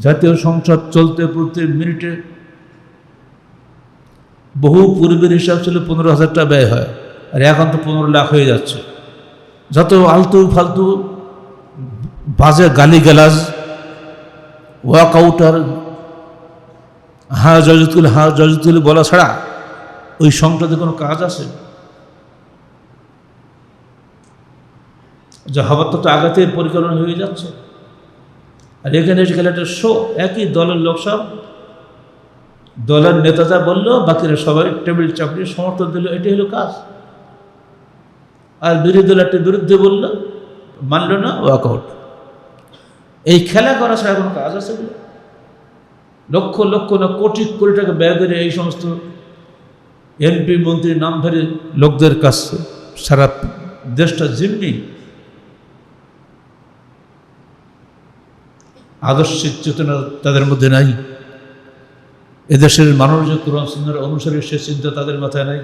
জাতীয় সংসদ চলতে প্রতি মিনিটে বহু পূর্বের হিসাব ছিল 15,000 টাকা ব্যয় হয়, আর এখন তো 15 লাখ হয়ে যাচ্ছে। যত আলতু ফালতু বাজে গালিগালাজ, ওয়াক আউটার, হ্যাঁ জজতুল বলা ছাড়া ওই সংসদে কোনো কাজ আছে? যা হবার তো আগাতে পরিকল্পনা হয়ে যাচ্ছে। আর এখানে এসে গেলে একটা শো, একই দলের লোক সব দলের নেতা যা বললো, বাকিরা সবাই টেবিল চাপড়ে সমর্থন দিল, এটাই হলো কাজ। আর বিরোধী দল একটা বিরুদ্ধে বললো, মানল না, ওয়াকআউট। এই খেলা করা ছাড়া কোনো কাজ আছে? লক্ষ লক্ষ না কোটি কোটি টাকা ব্যয় করে এই সমস্ত এমপি মন্ত্রীর নাম ধরে লোকদের কাছে সারা দেশটা জিম্মি। আদর্শিক চেতনা তাদের মধ্যে নাই। এদেশের মানুষ যে কোরআন সুন্নাহর অনুসারী সে চিন্তা তাদের মাথায় নাই।